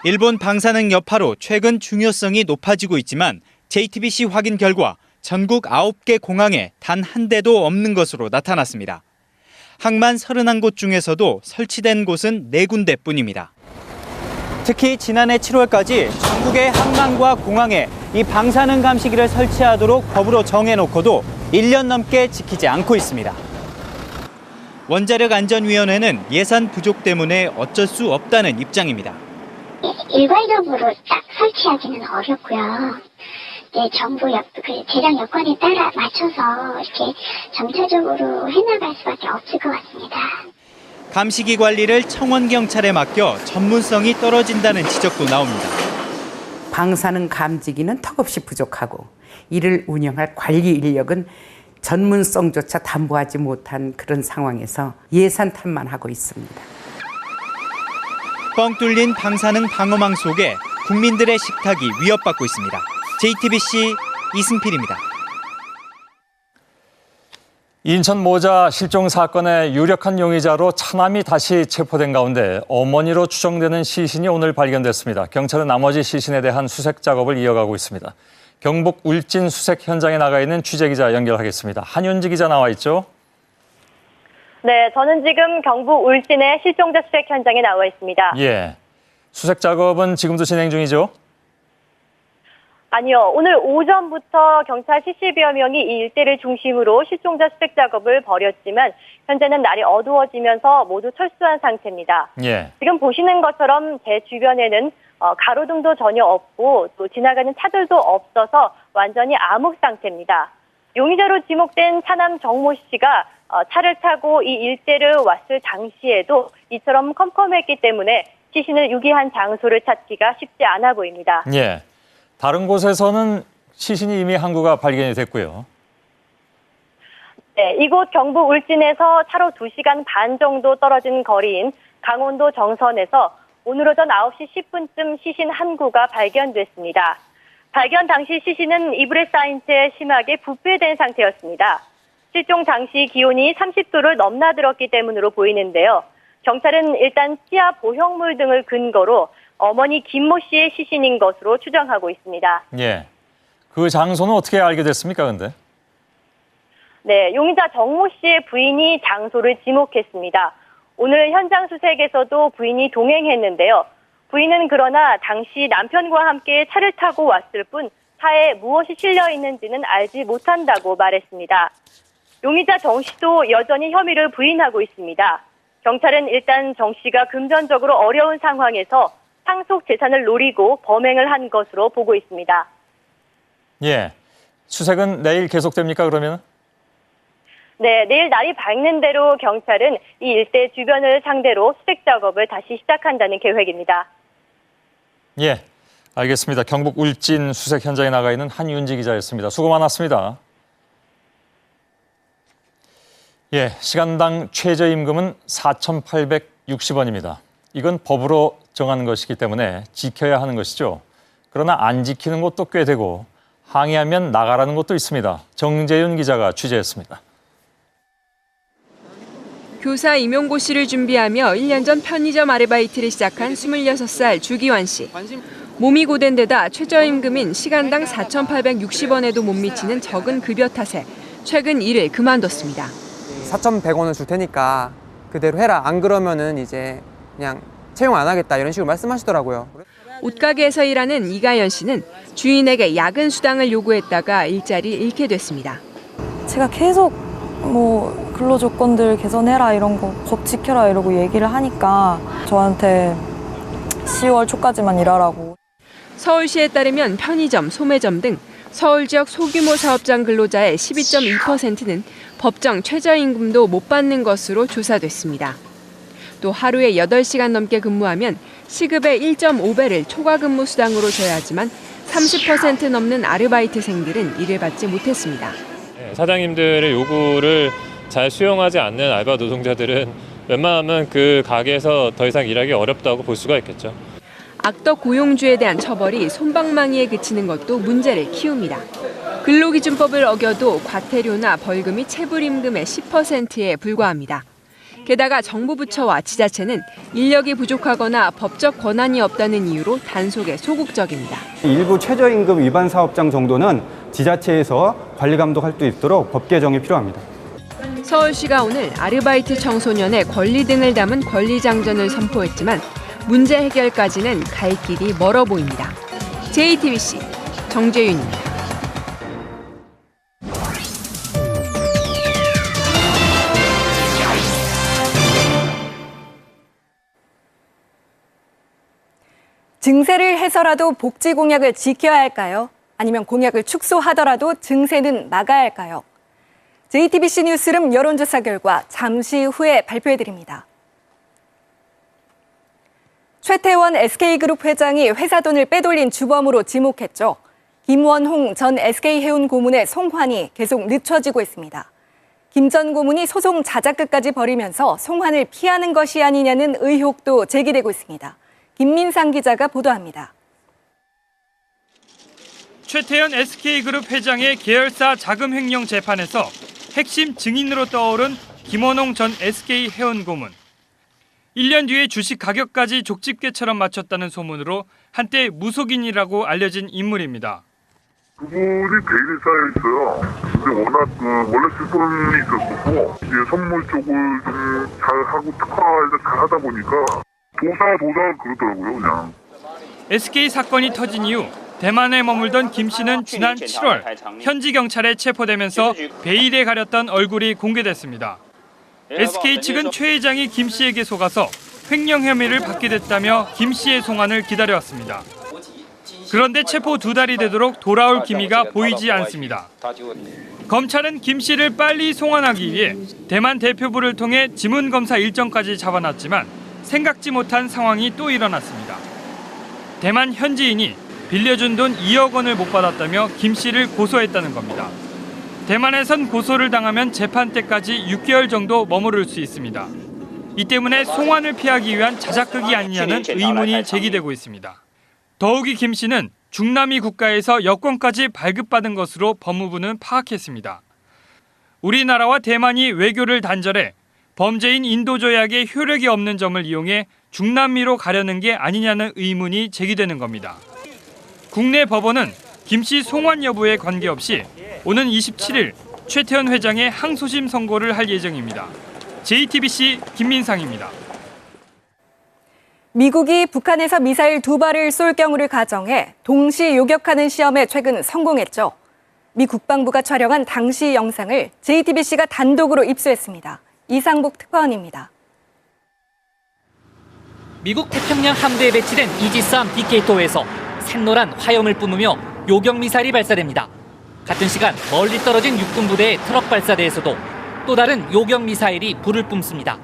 일본 방사능 여파로 최근 중요성이 높아지고 있지만 JTBC 확인 결과 전국 9개 공항에 단 한 대도 없는 것으로 나타났습니다. 항만 31곳 중에서도 설치된 곳은 4군데뿐입니다. 특히 지난해 7월까지 전국의 항만과 공항에 이 방사능 감시기를 설치하도록 법으로 정해놓고도 1년 넘게 지키지 않고 있습니다. 원자력안전위원회는 예산 부족 때문에 어쩔 수 없다는 입장입니다. 일괄적으로 딱 설치하기는 어렵고요. 정부 재정 여건에 따라 맞춰서 이렇게 점차적으로 해나갈 수밖에 없을 것 같습니다. 감시기 관리를 청원경찰에 맡겨 전문성이 떨어진다는 지적도 나옵니다. 방사능 감지기는 턱없이 부족하고 이를 운영할 관리 인력은 전문성조차 담보하지 못한 그런 상황에서 예산 탓만 하고 있습니다. 뻥 뚫린 방사능 방어망 속에 국민들의 식탁이 위협받고 있습니다. JTBC 이승필입니다. 인천 모자 실종 사건의 유력한 용의자로 차남이 다시 체포된 가운데 어머니로 추정되는 시신이 오늘 발견됐습니다. 경찰은 나머지 시신에 대한 수색 작업을 이어가고 있습니다. 경북 울진 수색 현장에 나가 있는 취재기자 연결하겠습니다. 한윤지 기자 나와 있죠? 네, 저는 지금 경북 울진의 실종자 수색 현장에 나와 있습니다. 예, 수색 작업은 지금도 진행 중이죠? 아니요. 오늘 오전부터 경찰 70여 명이 이 일대를 중심으로 실종자 수색 작업을 벌였지만 현재는 날이 어두워지면서 모두 철수한 상태입니다. 예. 지금 보시는 것처럼 제 주변에는 가로등도 전혀 없고 또 지나가는 차들도 없어서 완전히 암흑 상태입니다. 용의자로 지목된 차남 정모 씨가 차를 타고 이 일대를 왔을 당시에도 이처럼 컴컴했기 때문에 시신을 유기한 장소를 찾기가 쉽지 않아 보입니다. 예. 다른 곳에서는 시신이 이미 한 구가 발견이 됐고요. 네, 이곳 경북 울진에서 차로 2시간 반 정도 떨어진 거리인 강원도 정선에서 오늘 오전 9시 10분쯤 시신 한 구가 발견됐습니다. 발견 당시 시신은 이불에 쌓인 채 심하게 부패된 상태였습니다. 실종 당시 기온이 30도를 넘나들었기 때문으로 보이는데요. 경찰은 일단 치아 보형물 등을 근거로 어머니 김모 씨의 시신인 것으로 추정하고 있습니다. 예. 그 장소는 어떻게 알게 됐습니까, 근데? 네, 용의자 정모 씨의 부인이 장소를 지목했습니다. 오늘 현장 수색에서도 부인이 동행했는데요. 부인은 그러나 당시 남편과 함께 차를 타고 왔을 뿐 차에 무엇이 실려 있는지는 알지 못한다고 말했습니다. 용의자 정 씨도 여전히 혐의를 부인하고 있습니다. 경찰은 일단 정 씨가 금전적으로 어려운 상황에서 상속 재산을 노리고 범행을 한 것으로 보고 있습니다. 예. 수색은 내일 계속됩니까, 그러면? 네, 내일 날이 밝는 대로 경찰은 이 일대 주변을 상대로 수색 작업을 다시 시작한다는 계획입니다. 예, 알겠습니다. 경북 울진 수색 현장에 나가 있는 한윤지 기자였습니다. 수고 많았습니다. 예, 시간당 최저임금은 4,860원입니다. 이건 법으로 정하는 것이기 때문에 지켜야 하는 것이죠. 그러나 안 지키는 곳도 꽤 되고 항의하면 나가라는 곳도 있습니다. 정재윤 기자가 취재했습니다. 교사 임용고시를 준비하며 1년 전 편의점 아르바이트를 시작한 26살 주기환 씨. 몸이 고된 데다 최저임금인 시간당 4,860원에도 못 미치는 적은 급여 탓에 최근 일을 그만뒀습니다. 4,100원을 줄 테니까 그대로 해라. 안 그러면은 이제 그냥 채용 안 하겠다 이런 식으로 말씀하시더라고요. 옷가게에서 일하는 이가연 씨는 주인에게 야근 수당을 요구했다가 일자리 잃게 됐습니다. 제가 계속 근로조건들 개선해라 이런 거 법 지켜라 이러고 얘기를 하니까 저한테 10월 초까지만 일하라고. 서울시에 따르면 편의점, 소매점 등 서울 지역 소규모 사업장 근로자의 12.2%는 법정 최저임금도 못 받는 것으로 조사됐습니다. 또 하루에 8시간 넘게 근무하면 시급의 1.5배를 초과 근무 수당으로 줘야 하지만 30% 넘는 아르바이트생들은 이를 받지 못했습니다. 사장님들의 요구를 잘 수용하지 않는 알바 노동자들은 웬만하면 그 가게에서 더 이상 일하기 어렵다고 볼 수가 있겠죠. 악덕 고용주에 대한 처벌이 솜방망이에 그치는 것도 문제를 키웁니다. 근로기준법을 어겨도 과태료나 벌금이 체불임금의 10%에 불과합니다. 게다가 정부 부처와 지자체는 인력이 부족하거나 법적 권한이 없다는 이유로 단속에 소극적입니다. 일부 최저임금 위반 사업장 정도는 지자체에서 관리 감독할 수 있도록 법 개정이 필요합니다. 서울시가 오늘 아르바이트 청소년의 권리 등을 담은 권리장전을 선포했지만 문제 해결까지는 갈 길이 멀어 보입니다. JTBC 정재윤입니다. 증세를 해서라도 복지 공약을 지켜야 할까요? 아니면 공약을 축소하더라도 증세는 막아야 할까요? JTBC 뉴스룸 여론조사 결과 잠시 후에 발표해드립니다. 최태원 SK그룹 회장이 회사 돈을 빼돌린 주범으로 지목했죠. 김원홍 전 SK해운 고문의 송환이 계속 늦춰지고 있습니다. 김 전 고문이 소송 자작극까지 벌이면서 송환을 피하는 것이 아니냐는 의혹도 제기되고 있습니다. 김민상 기자가 보도합니다. 최태원 SK그룹 회장의 계열사 자금 횡령 재판에서 핵심 증인으로 떠오른 김원홍 전 SK해운 고문. 1년 뒤에 주식 가격까지 족집게처럼 맞췄다는 소문으로 한때 무속인이라고 알려진 인물입니다. 그분이 대리사에 있어요. 근데 워낙 원래 실손이 있었고 선물 쪽을 좀 잘하고 특화를 잘하다 보니까 도사 그러더라고요, 그냥. SK 사건이 터진 이후 대만에 머물던 김 씨는 지난 7월 현지 경찰에 체포되면서 베일에 가렸던 얼굴이 공개됐습니다. SK 측은 최 회장이 김 씨에게 속아서 횡령 혐의를 받게 됐다며 김 씨의 송환을 기다려왔습니다. 그런데 체포 2달이 되도록 돌아올 기미가 보이지 않습니다. 검찰은 김 씨를 빨리 송환하기 위해 대만 대표부를 통해 지문검사 일정까지 잡아놨지만 생각지 못한 상황이 또 일어났습니다. 대만 현지인이 빌려준 돈 2억 원을 못 받았다며 김 씨를 고소했다는 겁니다. 대만에선 고소를 당하면 재판 때까지 6개월 정도 머무를 수 있습니다. 이 때문에 송환을 피하기 위한 자작극이 아니냐는 의문이 제기되고 있습니다. 더욱이 김 씨는 중남미 국가에서 여권까지 발급받은 것으로 법무부는 파악했습니다. 우리나라와 대만이 외교를 단절해 범죄인 인도 조약에 효력이 없는 점을 이용해 중남미로 가려는 게 아니냐는 의문이 제기되는 겁니다. 국내 법원은 김 씨 송환 여부에 관계없이 오는 27일 최태원 회장의 항소심 선고를 할 예정입니다. JTBC 김민상입니다. 미국이 북한에서 미사일 2발을 쏠 경우를 가정해 동시 요격하는 시험에 최근 성공했죠. 미 국방부가 촬영한 당시 영상을 JTBC가 단독으로 입수했습니다. 이상복 특파원입니다. 미국 태평양 함대에 배치된 이지스함 디케이터에서 샛노란 화염을 뿜으며 요격 미사일이 발사됩니다. 같은 시간 멀리 떨어진 육군 부대의 트럭 발사대에서도 또 다른 요격 미사일이 불을 뿜습니다.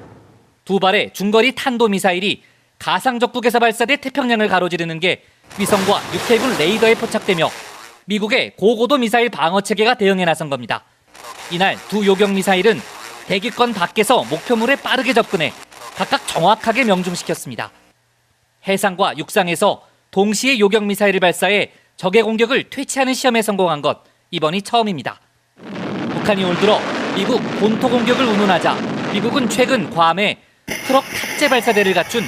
두 발의 중거리 탄도 미사일이 가상적국에서 발사돼 태평양을 가로지르는 게 위성과 육해군 레이더에 포착되며 미국의 고고도 미사일 방어 체계가 대응에 나선 겁니다. 이날 두 요격 미사일은 대기권 밖에서 목표물에 빠르게 접근해 각각 정확하게 명중시켰습니다. 해상과 육상에서 동시에 요격 미사일을 발사해 적의 공격을 퇴치하는 시험에 성공한 것 이번이 처음입니다. 북한이 올 들어 미국 본토 공격을 운운하자 미국은 최근 괌에 트럭 탑재 발사대를 갖춘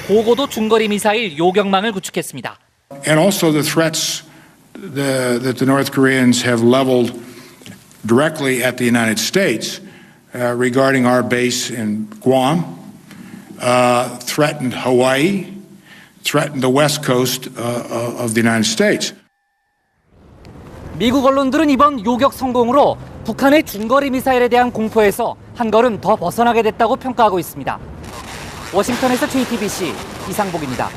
고고도 중거리 미사일 요격망을 구축했습니다. And also the threats that the North Koreans have leveled directly at the United States regarding our base in Guam, threatened Hawaii, threatened the west coast of the United States. 미국 언론들은 이번 요격 성공으로 북한의 중거리 미사일에 대한 공포에서 한 걸음 더 벗어나게 됐다고 평가하고 있습니다. 워싱턴에서 JTBC 이상복입니다.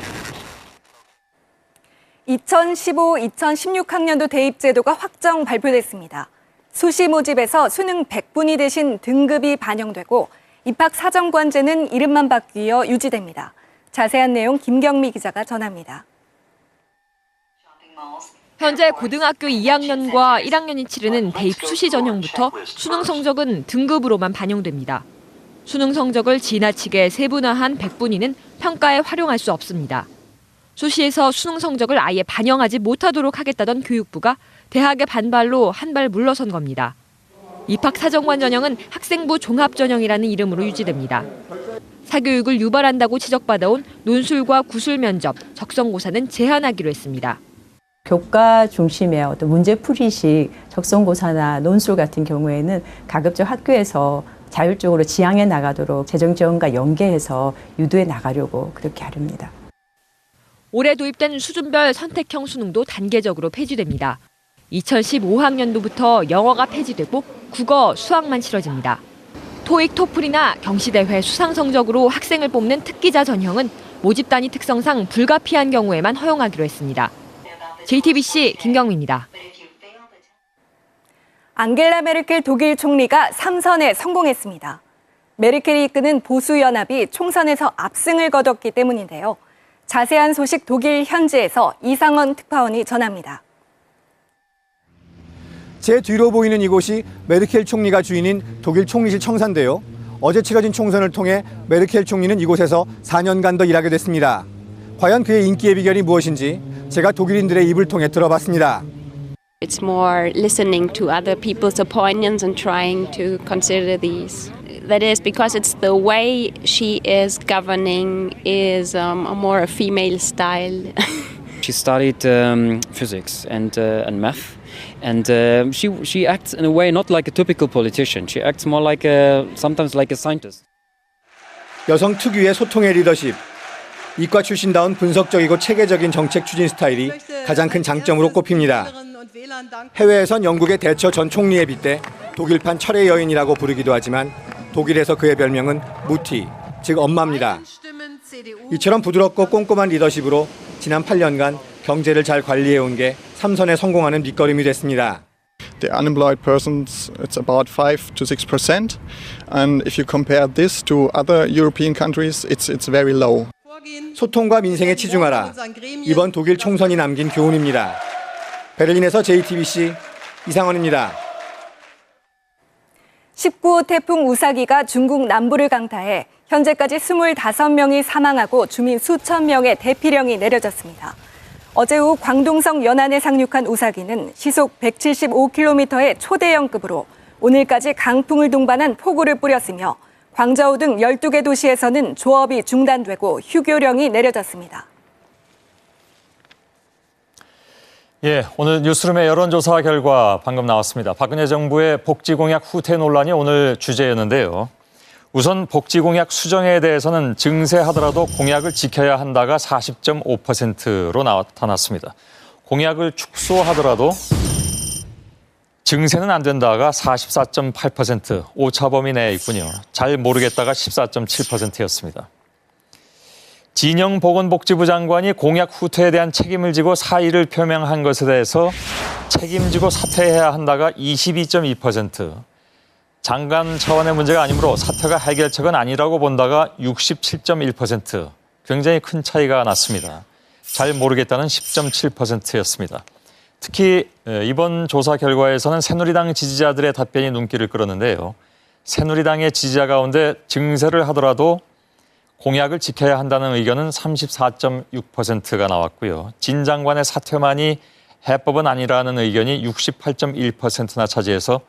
2015-2016학년도 대입제도가 확정 발표됐습니다. 수시 모집에서 수능 100분위 대신 등급이 반영되고 입학 사정관제는 이름만 바뀌어 유지됩니다. 자세한 내용 김경미 기자가 전합니다. 현재 고등학교 2학년과 1학년이 치르는 대입 수시 전형부터 수능 성적은 등급으로만 반영됩니다. 수능 성적을 지나치게 세분화한 100분위는 평가에 활용할 수 없습니다. 수시에서 수능 성적을 아예 반영하지 못하도록 하겠다던 교육부가 대학의 반발로 한 발 물러선 겁니다. 입학 사정관 전형은 학생부 종합 전형이라는 이름으로 유지됩니다. 사교육을 유발한다고 지적받아온 논술과 구술 면접, 적성고사는 제한하기로 했습니다. 교과 중심의 어떤 문제풀이식 적성고사나 논술 같은 경우에는 가급적 학교에서 자율적으로 지향해 나가도록 재정 지원과 연계해서 유도해 나가려고 그렇게 하렵니다. 올해 도입된 수준별 선택형 수능도 단계적으로 폐지됩니다. 2015학년도부터 영어가 폐지되고 국어, 수학만 치러집니다. 토익, 토플이나 경시대회 수상 성적으로 학생을 뽑는 특기자 전형은 모집 단위 특성상 불가피한 경우에만 허용하기로 했습니다. JTBC 김경미입니다. 앙겔라 메르켈 독일 총리가 3선에 성공했습니다. 메르켈이 이끄는 보수연합이 총선에서 압승을 거뒀기 때문인데요. 자세한 소식 독일 현지에서 이상원 특파원이 전합니다. 제 뒤로 보이는 이곳이 메르켈 총리가 주인인 독일 총리실 청사인데요. 어제 치러진 총선을 통해 메르켈 총리는 이곳에서 4년간 더 일하게 됐습니다. 과연 그의 인기의 비결이 무엇인지 제가 독일인들의 입을 통해 들어봤습니다. It's more listening to other people's opinions and trying to consider these. That is because it's the way she is governing is more a female style. She studied physics and math, and she acts in a way not like a typical politician. She acts more like sometimes like a scientist. 여성 특유의 소통의 리더십, 이과 출신다운 분석적이고 체계적인 정책 추진 스타일이 가장 큰 장점으로 꼽힙니다. 해외에선 영국의 대처 전 총리에 빗대 독일판 철의 여인이라고 부르기도 하지만 독일에서 그의 별명은 무티, 즉 엄마입니다. 이처럼 부드럽고 꼼꼼한 리더십으로 지난 8년간 경제를 잘 관리해온 게 3선에 성공하는 밑거름이 됐습니다. The unemployed persons, it's about 5 to 6%, and if you compare this to other European countries, it's very low. 소통과 민생에 치중하라. 이번 독일 총선이 남긴 교훈입니다. 베를린에서 JTBC 이상원입니다. 19호 태풍 우사기가 중국 남부를 강타해 현재까지 25명이 사망하고 주민 수천 명의 대피령이 내려졌습니다. 어제 오후 광동성 연안에 상륙한 우사기는 시속 175km의 초대형급으로 오늘까지 강풍을 동반한 폭우를 뿌렸으며 광저우 등 12개 도시에서는 조업이 중단되고 휴교령이 내려졌습니다. 예, 오늘 뉴스룸의 여론조사 결과 방금 나왔습니다. 박근혜 정부의 복지공약 후퇴 논란이 오늘 주제였는데요. 우선 복지공약 수정에 대해서는 증세하더라도 공약을 지켜야 한다가 40.5%로 나타났습니다. 공약을 축소하더라도 증세는 안 된다가 44.8%, 오차 범위 내에 있군요. 잘 모르겠다가 14.7%였습니다. 진영 보건복지부 장관이 공약 후퇴에 대한 책임을 지고 사의를 표명한 것에 대해서 책임지고 사퇴해야 한다가 22.2%, 장관 차원의 문제가 아니므로 사퇴가 해결책은 아니라고 본다가 67.1%, 굉장히 큰 차이가 났습니다. 잘 모르겠다는 10.7%였습니다. 특히 이번 조사 결과에서는 새누리당 지지자들의 답변이 눈길을 끌었는데요. 새누리당의 지지자 가운데 증세를 하더라도 공약을 지켜야 한다는 의견은 34.6%가 나왔고요. 진 장관의 사퇴만이 해법은 아니라는 의견이 68.1%나 차지해서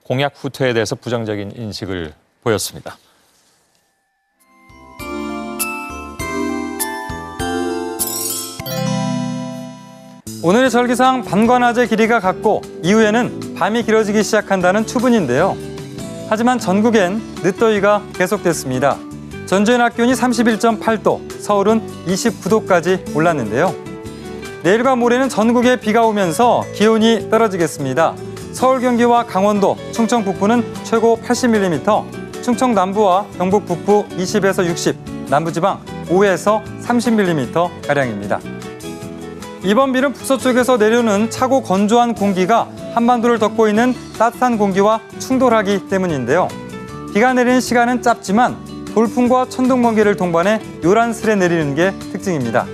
공약 후퇴에 대해서 부정적인 인식을 보였습니다. 오늘의 절기상 밤과 낮의 길이가 같고 이후에는 밤이 길어지기 시작한다는 추분인데요. 하지만 전국엔 늦더위가 계속됐습니다. 전주의 낮 기온이 31.8도, 서울은 29도까지 올랐는데요. 내일과 모레는 전국에 비가 오면서 기온이 떨어지겠습니다. 서울, 경기와 강원도, 충청 북부는 최고 80mm, 충청 남부와 경북 북부 20에서 60, 남부지방 5에서 30mm가량입니다. 이번 비는 북서쪽에서 내려오는 차고 건조한 공기가 한반도를 덮고 있는 따뜻한 공기와 충돌하기 때문인데요. 비가 내리는 시간은 짧지만 돌풍과 천둥번개를 동반해 요란스레 내리는 게 특징입니다.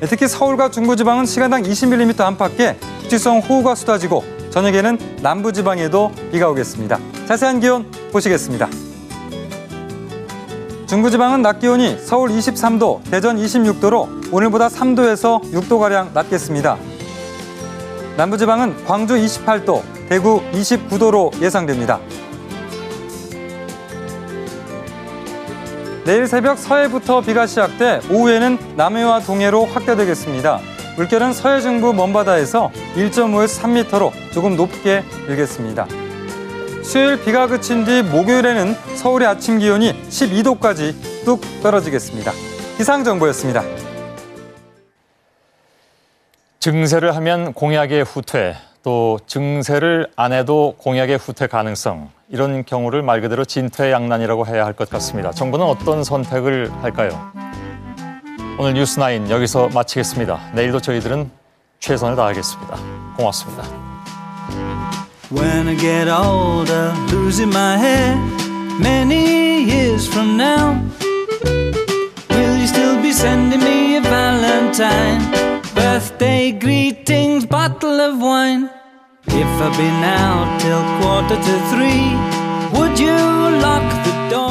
특히 서울과 중부지방은 시간당 20mm 안팎의 국지성 호우가 쏟아지고 저녁에는 남부지방에도 비가 오겠습니다. 자세한 기온 보시겠습니다. 중부지방은 낮 기온이 서울 23도, 대전 26도로 오늘보다 3도에서 6도가량 낮겠습니다. 남부지방은 광주 28도, 대구 29도로 예상됩니다. 내일 새벽 서해부터 비가 시작돼 오후에는 남해와 동해로 확대되겠습니다. 물결은 서해 중부 먼바다에서 1.5에서 3m로 조금 높게 일겠습니다. 수요일 비가 그친 뒤 목요일에는 서울의 아침 기온이 12도까지 뚝 떨어지겠습니다. 기상정보였습니다. 증세를 하면 공약의 후퇴, 또 증세를 안 해도 공약의 후퇴 가능성, 이런 경우를 말 그대로 진퇴양난이라고 해야 할 것 같습니다. 정부는 어떤 선택을 할까요? 오늘 뉴스9 여기서 마치겠습니다. 내일도 저희들은 최선을 다하겠습니다. 고맙습니다. When I get older, losing my head, many years from now, will you still be sending me a valentine, birthday greetings, bottle of wine? If I've been out till 2:45, would you lock the door?